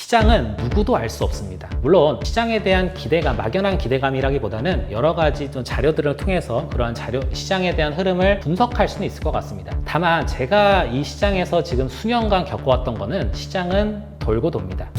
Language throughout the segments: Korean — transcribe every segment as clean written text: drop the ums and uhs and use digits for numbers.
시장은 누구도 알 수 없습니다. 물론 시장에 대한 기대감, 막연한 기대감이라기보다는 여러 가지 좀 자료들을 통해서 그러한 시장에 대한 흐름을 분석할 수는 있을 것 같습니다. 다만 제가 이 시장에서 지금 수년간 겪어왔던 거는 시장은 돌고 돕니다.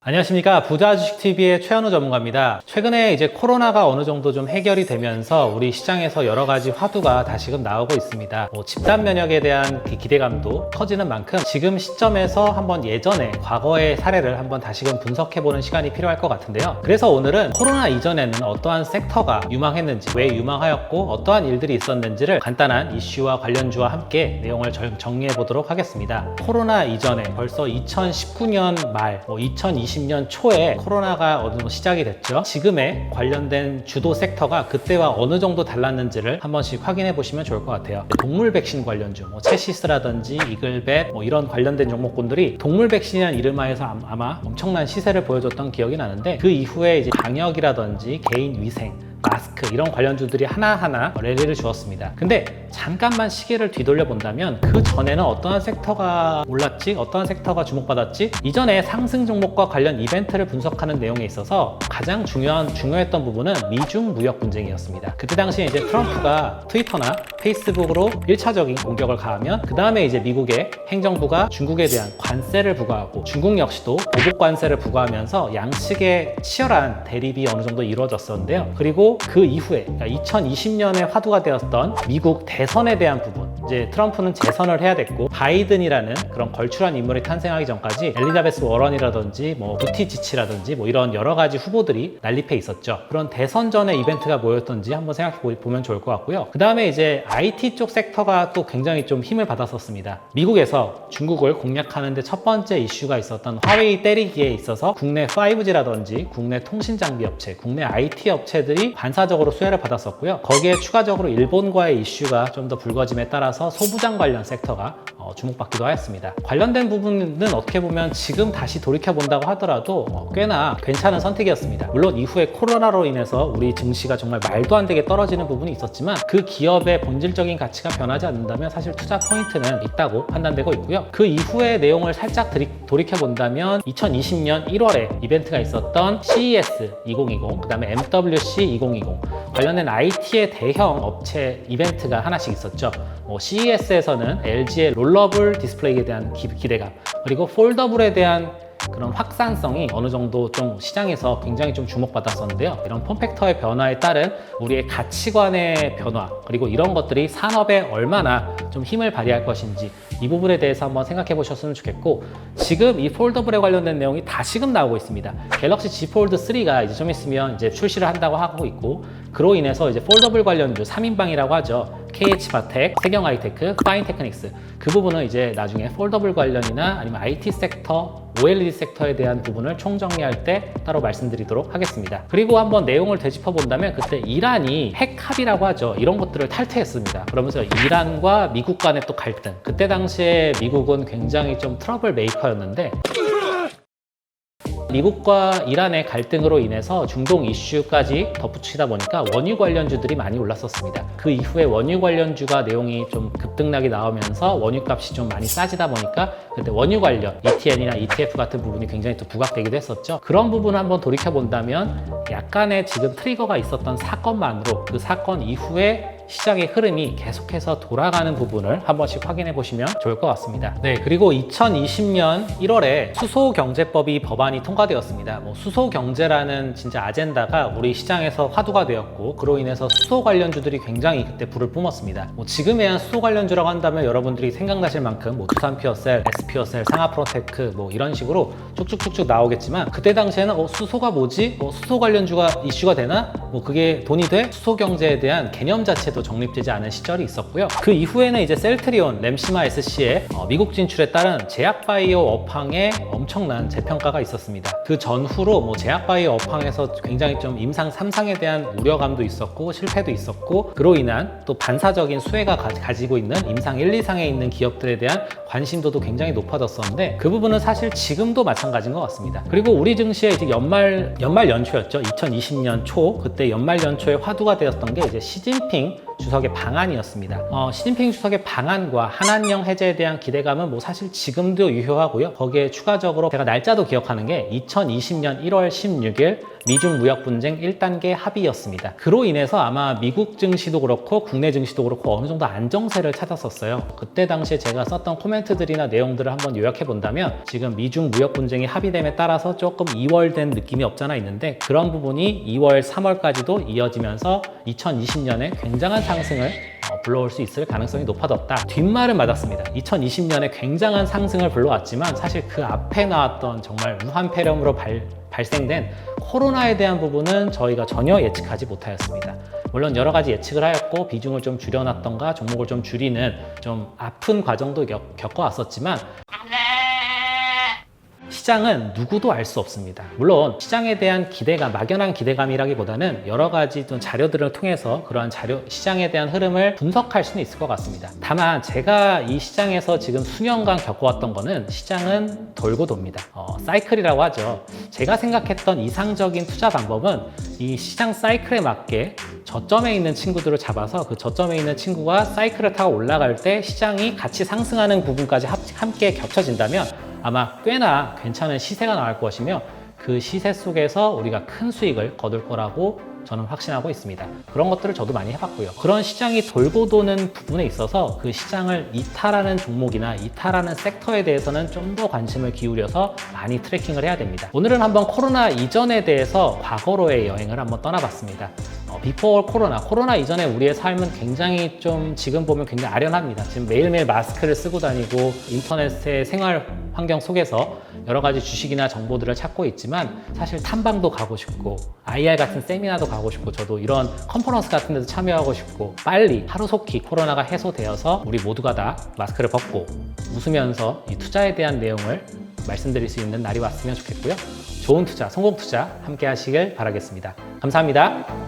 안녕하십니까. 부자주식TV의 최현우 전문가입니다. 최근에 이제 코로나가 어느 정도 좀 해결이 되면서 우리 시장에서 여러 가지 화두가 다시금 나오고 있습니다. 집단 면역에 대한 기대감도 커지는 만큼 지금 시점에서 한번 예전에 과거의 사례를 한번 다시금 분석해보는 시간이 필요할 것 같은데요. 그래서 오늘은 코로나 이전에는 어떠한 섹터가 유망했는지, 왜 유망하였고 어떠한 일들이 있었는지를 간단한 이슈와 관련주와 함께 내용을 정리해 보도록 하겠습니다. 코로나 이전에 벌써 2019년 말, 2020년 초에 코로나가 어느 정도 시작이 됐죠. 지금의 관련된 주도 섹터가 그때와 어느 정도 달랐는지를 한 번씩 확인해 보시면 좋을 것 같아요. 동물 백신 관련주, 체시스라든지 이글벳 이런 관련된 종목군들이 동물 백신이라는 이름하에서 아마 엄청난 시세를 보여줬던 기억이 나는데, 그 이후에 이제 방역이라든지 개인 위생, 마스크 이런 관련주들이 하나하나 랠리를 주었습니다. 근데 잠깐만 시계를 뒤돌려 본다면 그 전에는 어떠한 섹터가 올랐지? 어떠한 섹터가 주목받았지? 이전에 상승 종목과 관련 이벤트를 분석하는 내용에 있어서 가장 중요했던 부분은 미중 무역 분쟁이었습니다. 그때 당시에 이제 트럼프가 트위터나 페이스북으로 1차적인 공격을 가하면 그 다음에 이제 미국의 행정부가 중국에 대한 관세를 부과하고 중국 역시도 보복 관세를 부과하면서 양측의 치열한 대립이 어느 정도 이루어졌었는데요. 그리고 그 이후에 2020년에 화두가 되었던 미국 대선에 대한 부분, 이제 트럼프는 재선을 해야 됐고 바이든이라는 그런 걸출한 인물이 탄생하기 전까지 엘리자베스 워런이라든지 부티지치라든지 이런 여러 가지 후보들이 난립해 있었죠. 그런 대선 전의 이벤트가 뭐였던지 한번 생각해 보면 좋을 것 같고요. 그 다음에 이제 IT 쪽 섹터가 또 굉장히 좀 힘을 받았었습니다. 미국에서 중국을 공략하는데 첫 번째 이슈가 있었던 화웨이 때리기에 있어서 국내 5G라든지 국내 통신 장비 업체, 국내 IT 업체들이 반사적으로 수혜를 받았었고요. 거기에 추가적으로 일본과의 이슈가 좀 더 불거짐에 따라서 소부장 관련 섹터가 주목받기도 하였습니다. 관련된 부분은 어떻게 보면 지금 다시 돌이켜본다고 하더라도 꽤나 괜찮은 선택이었습니다. 물론 이후에 코로나로 인해서 우리 증시가 정말 말도 안 되게 떨어지는 부분이 있었지만 그 기업의 본질적인 가치가 변하지 않는다면 사실 투자 포인트는 있다고 판단되고 있고요. 그 이후의 내용을 살짝 돌이켜본다면 2020년 1월에 이벤트가 있었던 CES 2020, 그 다음에 MWC 2020 관련된 IT의 대형 업체 이벤트가 하나씩 있었죠. CES에서는 LG의 롤러블 디스플레이에 대한 기대감, 그리고 폴더블에 대한 그런 확산성이 어느 정도 좀 시장에서 굉장히 좀 주목받았었는데요. 이런 폼팩터의 변화에 따른 우리의 가치관의 변화, 그리고 이런 것들이 산업에 얼마나 좀 힘을 발휘할 것인지 이 부분에 대해서 한번 생각해 보셨으면 좋겠고, 지금 이 폴더블에 관련된 내용이 다시금 나오고 있습니다. 갤럭시 Z 폴드 3가 이제 좀 있으면 이제 출시를 한다고 하고 있고, 그로 인해서 이제 폴더블 관련주 3인방이라고 하죠. KH바텍, 세경하이테크, 파인테크닉스, 그 부분은 이제 나중에 폴더블 관련이나 아니면 IT 섹터, OLED 섹터에 대한 부분을 총정리할 때 따로 말씀드리도록 하겠습니다. 그리고 한번 내용을 되짚어 본다면 그때 이란이 핵 합의라고 하죠. 이런 것들을 탈퇴했습니다. 그러면서 이란과 미국 간의 또 갈등, 그때 당시에 미국은 굉장히 좀 트러블 메이커였는데 미국과 이란의 갈등으로 인해서 중동 이슈까지 덧붙이다 보니까 원유 관련주들이 많이 올랐었습니다. 그 이후에 원유 관련주가 내용이 좀 급등락이 나오면서 원유 값이 좀 많이 싸지다 보니까 그때 원유 관련 ETN이나 ETF 같은 부분이 굉장히 또 부각되기도 했었죠. 그런 부분을 한번 돌이켜 본다면 약간의 지금 트리거가 있었던 사건만으로 그 사건 이후에 시장의 흐름이 계속해서 돌아가는 부분을 한 번씩 확인해 보시면 좋을 것 같습니다. 네, 그리고 2020년 1월에 수소경제법이 법안이 통과되었습니다. 수소경제라는 진짜 아젠다가 우리 시장에서 화두가 되었고, 그로 인해서 수소 관련주들이 굉장히 그때 불을 뿜었습니다. 지금의 수소 관련주라고 한다면 여러분들이 생각나실 만큼 두산피어셀, SP어셀, 상하프로테크 이런 식으로 쭉쭉쭉쭉 나오겠지만, 그때 당시에는 수소가 뭐지? 수소 관련주가 이슈가 되나? 그게 돈이 돼? 수소경제에 대한 개념 자체도 정립되지 않은 시절이 있었고요. 그 이후에는 이제 셀트리온, 램시마 SC의 미국 진출에 따른 제약바이오 업황에 엄청난 재평가가 있었습니다. 그 전후로 제약바이오 업황에서 굉장히 좀 임상 3상에 대한 우려감도 있었고 실패도 있었고, 그로 인한 또 반사적인 수혜가 가지고 있는 임상 1, 2상에 있는 기업들에 대한 관심도도 굉장히 높아졌었는데, 그 부분은 사실 지금도 마찬가지인 것 같습니다. 그리고 우리 증시의 이제 연말 연초였죠. 2020년 초, 그때 연말 연초에 화두가 되었던 게 이제 시진핑 주석의 방안이었습니다. 시진핑 주석의 방안과 한한령 해제에 대한 기대감은 뭐 사실 지금도 유효하고요. 거기에 추가적으로 제가 날짜도 기억하는 게 2020년 1월 16일 미중 무역 분쟁 1단계 합의였습니다. 그로 인해서 아마 미국 증시도 그렇고 국내 증시도 그렇고 어느 정도 안정세를 찾았었어요. 그때 당시에 제가 썼던 코멘트들이나 내용들을 한번 요약해 본다면 지금 미중 무역 분쟁이 합의됨에 따라서 조금 이월된 느낌이 없잖아 있는데 그런 부분이 2월, 3월까지도 이어지면서 2020년에 굉장한 상승을 불러올 수 있을 가능성이 높아졌다. 뒷말은 맞았습니다. 2020년에 굉장한 상승을 불러왔지만 사실 그 앞에 나왔던 정말 무한폐렴으로 발생된 코로나에 대한 부분은 저희가 전혀 예측하지 못하였습니다. 물론 여러 가지 예측을 하였고 비중을 좀 줄여놨던가 종목을 좀 줄이는 좀 아픈 과정도 겪어왔었지만 시장은 누구도 알 수 없습니다. 물론 시장에 대한 기대감, 막연한 기대감이라기보다는 여러 가지 좀 자료들을 통해서 그러한 시장에 대한 흐름을 분석할 수는 있을 것 같습니다. 다만 제가 이 시장에서 지금 수년간 겪어왔던 거는 시장은 돌고 돕니다. 사이클이라고 하죠. 제가 생각했던 이상적인 투자 방법은 이 시장 사이클에 맞게 저점에 있는 친구들을 잡아서 그 저점에 있는 친구가 사이클을 타고 올라갈 때 시장이 같이 상승하는 부분까지 함께 겹쳐진다면 아마 꽤나 괜찮은 시세가 나올 것이며 그 시세 속에서 우리가 큰 수익을 거둘 거라고 저는 확신하고 있습니다. 그런 것들을 저도 많이 해봤고요. 그런 시장이 돌고 도는 부분에 있어서 그 시장을 이탈하는 종목이나 이탈하는 섹터에 대해서는 좀 더 관심을 기울여서 많이 트래킹을 해야 됩니다. 오늘은 한번 코로나 이전에 대해서 과거로의 여행을 한번 떠나봤습니다. 비포 코로나 이전에 우리의 삶은 굉장히 좀 지금 보면 굉장히 아련합니다. 지금 매일매일 마스크를 쓰고 다니고 인터넷의 생활 환경 속에서 여러 가지 주식이나 정보들을 찾고 있지만 사실 탐방도 가고 싶고 IR 같은 세미나도 가고 싶고 저도 이런 컨퍼런스 같은 데도 참여하고 싶고 빨리 하루속히 코로나가 해소되어서 우리 모두가 다 마스크를 벗고 웃으면서 이 투자에 대한 내용을 말씀드릴 수 있는 날이 왔으면 좋겠고요. 좋은 투자, 성공 투자 함께 하시길 바라겠습니다. 감사합니다.